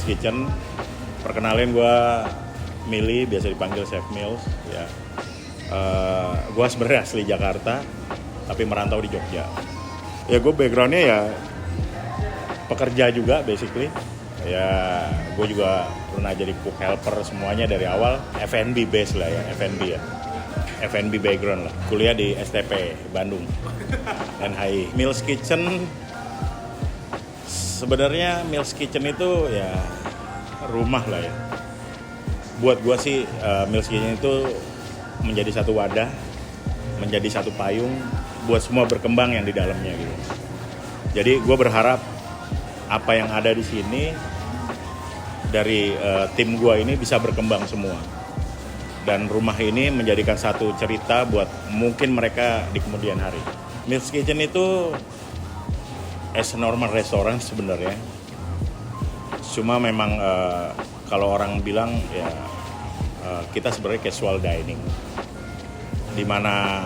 Mills Kitchen. Perkenalin gue Mili, biasa dipanggil Chef Mills. Ya. Gue sebenarnya asli Jakarta, tapi merantau di Jogja. Ya gue backgroundnya ya pekerja juga basically. Ya gue juga pernah jadi cook helper semuanya dari awal. F&B base lah ya, F&B ya. F&B background lah. Kuliah di STP Bandung. NHI. Mills Kitchen, sebenarnya Mills Kitchen itu ya rumah lah ya. Buat gue sih Mills Kitchen itu menjadi satu wadah, menjadi satu payung buat semua berkembang yang di dalamnya gitu. Jadi gue berharap apa yang ada di sini dari tim gue ini bisa berkembang semua. Dan rumah ini menjadikan satu cerita buat mungkin mereka di kemudian hari. Mills Kitchen itu as a normal restoran sebenarnya. Cuma memang kalau orang bilang ya kita sebenarnya casual dining. Dimana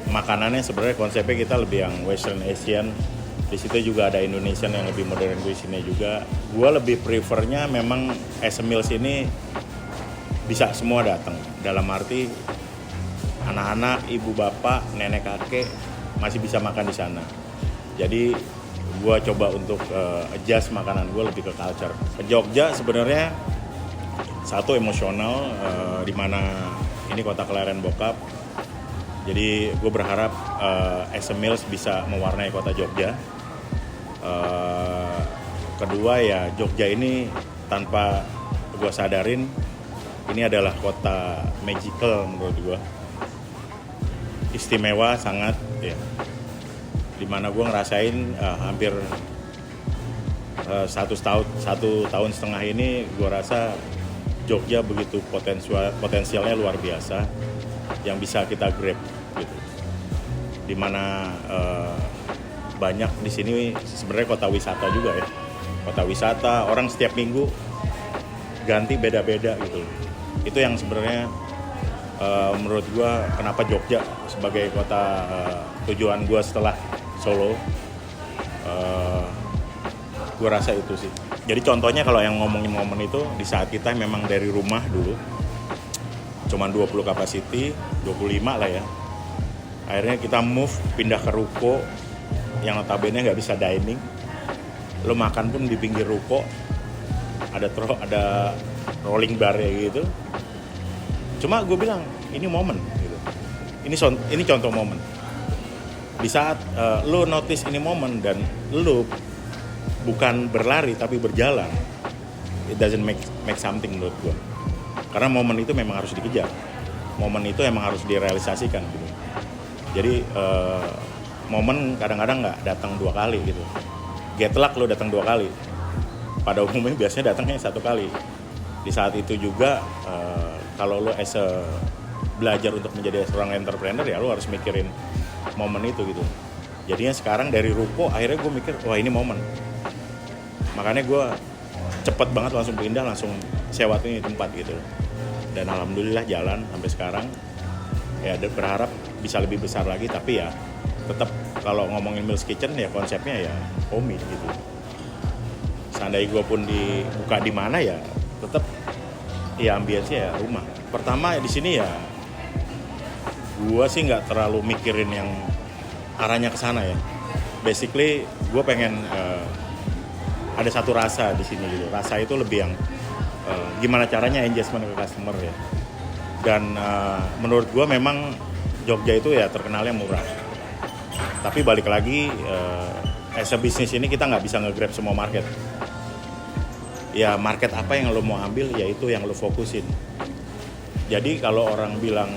makanannya sebenarnya konsepnya kita lebih yang Western Asian. Di situ juga ada Indonesian yang lebih modern cuisine juga. Gua lebih prefernya memang as a meals ini bisa semua datang. Dalam arti anak-anak, ibu bapak, nenek kakek masih bisa makan di sana. Jadi gua coba untuk adjust makanan gua lebih ke culture. Ke Jogja sebenarnya satu emosional, di mana ini kota kelahiran bokap. Jadi gue berharap as a meals bisa mewarnai kota Jogja. Kedua ya Jogja ini tanpa gue sadarin ini adalah kota magical menurut gue. Istimewa sangat ya. Dimana gue ngerasain hampir satu tahun setengah ini gue rasa Jogja begitu potensialnya luar biasa yang bisa kita grab gitu. Dimana banyak di sini sebenarnya kota wisata juga ya. Kota wisata, orang setiap minggu ganti beda-beda gitu. Itu yang sebenarnya menurut gue kenapa Jogja sebagai kota tujuan gue setelah Solo. Gue rasa itu sih. Jadi contohnya kalau yang ngomongin momen itu di saat kita memang dari rumah dulu cuman 20 capacity, 25 lah ya. Akhirnya kita move, pindah ke ruko yang notabene nggak bisa dining. Lo makan pun di pinggir ruko, ada rolling bar ya gitu. Cuma gue bilang, ini momen gitu. Ini contoh momen. Di saat lo notice ini momen dan lo bukan berlari tapi berjalan, it doesn't make something menurut gue. Karena momen itu memang harus dikejar, momen itu emang harus direalisasikan gitu. Jadi momen kadang-kadang nggak datang 2 kali gitu. Get luck lo datang 2 kali. Pada umumnya biasanya datangnya 1 kali. Di saat itu juga kalau lo belajar untuk menjadi seorang entrepreneur ya lo harus mikirin momen itu gitu. Jadinya sekarang dari ruko akhirnya gue mikir wah ini momen. Makanya gue cepet banget langsung pindah, langsung sewa ini tempat gitu. Dan alhamdulillah jalan sampai sekarang. Ya berharap bisa lebih besar lagi, tapi ya tetap kalau ngomongin Mills Kitchen ya konsepnya ya homey gitu. Seandainya gue pun dibuka di mana ya tetap ya ambience-nya ya rumah. Pertama di sini ya gue sih nggak terlalu mikirin yang arahnya ke sana ya. Basically gue pengen ada satu rasa di sini gitu. Rasa itu lebih yang gimana caranya engagement ke customer ya. Dan menurut gue memang Jogja itu ya terkenalnya murah. Tapi balik lagi as a business ini kita nggak bisa nge-grab semua market. Ya market apa yang lo mau ambil ya itu yang lo fokusin. Jadi kalau orang bilang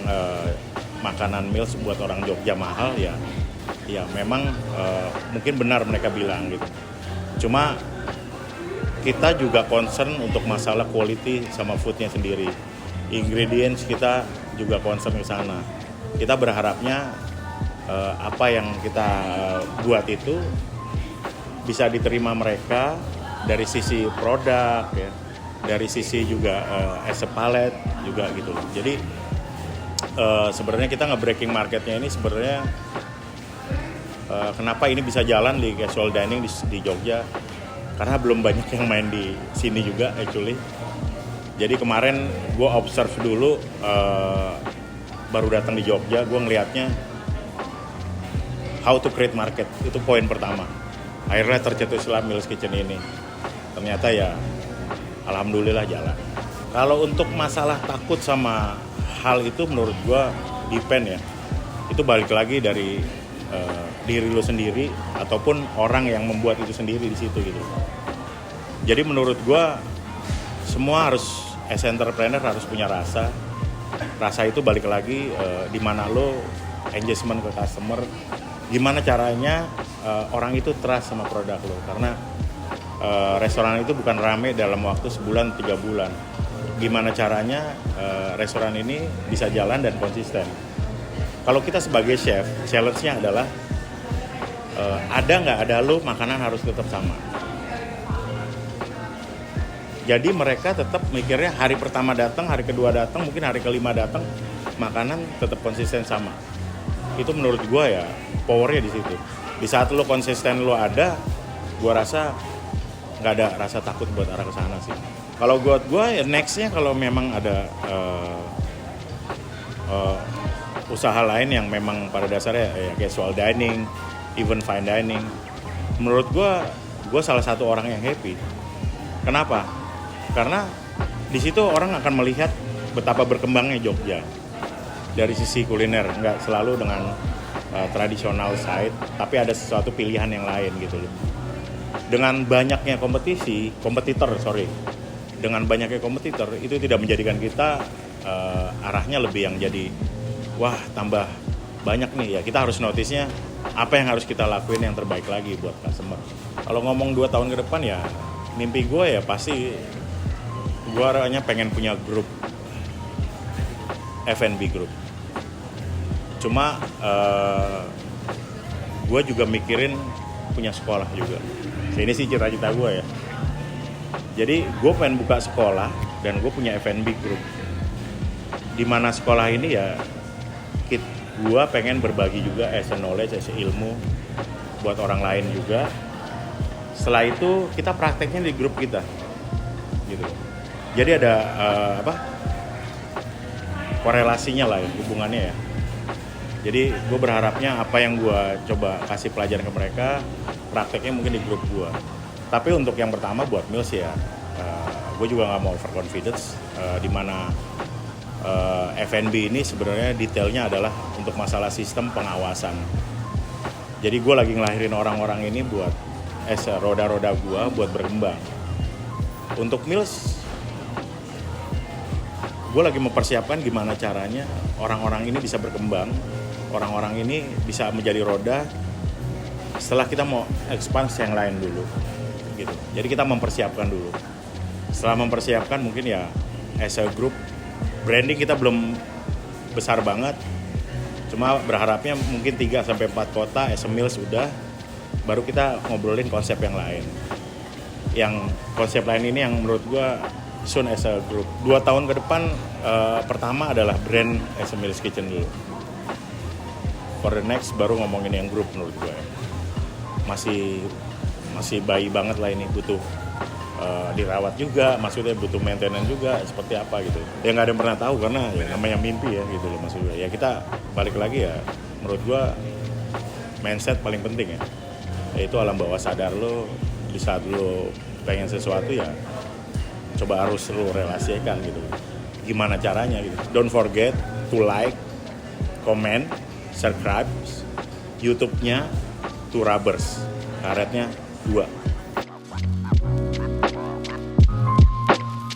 makanan meals buat orang Jogja mahal ya memang mungkin benar mereka bilang gitu. Cuma kita juga concern untuk masalah quality sama foodnya sendiri. Ingredients kita juga concern ke sana. Kita berharapnya apa yang kita buat itu bisa diterima mereka dari sisi produk ya, dari sisi juga as a palette juga gitu loh. Jadi sebenarnya kita nge-breaking marketnya ini sebenarnya kenapa ini bisa jalan di casual dining di Jogja. karena belum banyak yang main di sini juga actually. Jadi kemarin gue observe dulu, baru datang di Jogja, gue ngelihatnya how to create market, itu poin pertama. Akhirnya tercetuslah Mills Kitchen ini. Ternyata ya alhamdulillah jalan. Kalau untuk masalah takut sama hal itu menurut gue depend ya. Itu balik lagi dari diri lo sendiri ataupun orang yang membuat itu sendiri di situ gitu. Jadi menurut gue semua harus, as entrepreneur harus punya rasa. Rasa itu balik lagi di mana lo engagement ke customer, gimana caranya orang itu trust sama produk lo. Karena restoran itu bukan rame dalam waktu sebulan 3 bulan. Gimana caranya restoran ini bisa jalan dan konsisten. Kalau kita sebagai chef, challenge-nya adalah ada nggak ada lo, makanan harus tetap sama. Jadi mereka tetap mikirnya hari pertama datang, hari kedua datang, mungkin hari kelima datang, makanan tetap konsisten sama. Itu menurut gue ya powernya di situ. Di saat lo konsisten lo ada, gue rasa nggak ada rasa takut buat arah ke sana sih. Kalau buat gue ya nextnya kalau memang ada usaha lain yang memang pada dasarnya ya casual dining, even fine dining, menurut gue salah satu orang yang happy. Kenapa? Karena di situ orang akan melihat betapa berkembangnya Jogja dari sisi kuliner, nggak selalu dengan tradisional side, tapi ada sesuatu pilihan yang lain gitu loh. Dengan banyaknya dengan banyaknya kompetitor itu tidak menjadikan kita arahnya lebih yang jadi wah tambah banyak nih ya. Kita harus notice-nya apa yang harus kita lakuin yang terbaik lagi buat customer. Kalau ngomong 2 tahun ke depan ya mimpi gue ya pasti gue hanya pengen punya grup F&B group. Cuma gue juga mikirin punya sekolah juga. Ini sih cita-cita gue ya. Jadi gue pengen buka sekolah dan gue punya F&B group. Di mana sekolah ini ya gue pengen berbagi juga as a knowledge, as a ilmu buat orang lain juga. Setelah itu kita prakteknya di grup kita gitu. Jadi ada korelasinya lah ya, hubungannya ya. Jadi gue berharapnya apa yang gue coba kasih pelajaran ke mereka, prakteknya mungkin di grup gue. Tapi untuk yang pertama buat Mills ya, gue juga nggak mau overconfidence. Di mana F&B ini sebenarnya detailnya adalah untuk masalah sistem pengawasan. Jadi gue lagi ngelahirin orang-orang ini buat roda-roda gue buat berkembang. Untuk Mills, gue lagi mempersiapkan gimana caranya orang-orang ini bisa berkembang, orang-orang ini bisa menjadi roda setelah kita mau expand yang lain dulu gitu. Jadi kita mempersiapkan dulu. Setelah mempersiapkan mungkin ya as a group, branding kita belum besar banget, cuma berharapnya mungkin 3-4 kota as a Mills sudah, baru kita ngobrolin konsep yang lain. Yang konsep lain ini yang menurut gue soon as a group. 2 tahun ke depan pertama adalah brand as a Mills Kitchen dulu. For the next baru ngomongin yang grup menurut gue. Masih bayi banget lah ini, butuh dirawat juga, maksudnya butuh maintenance juga seperti apa gitu. Ya nggak ada yang pernah tahu karena ya namanya mimpi ya gitu loh maksudnya. Ya kita balik lagi ya, menurut gue mindset paling penting ya. Yaitu alam bawah sadar lo di saat lo pengen sesuatu ya coba harus lo relasikan gitu. Gimana caranya gitu. Don't forget to like, comment, subscribe YouTube-nya To Rubbers. Karetnya 2.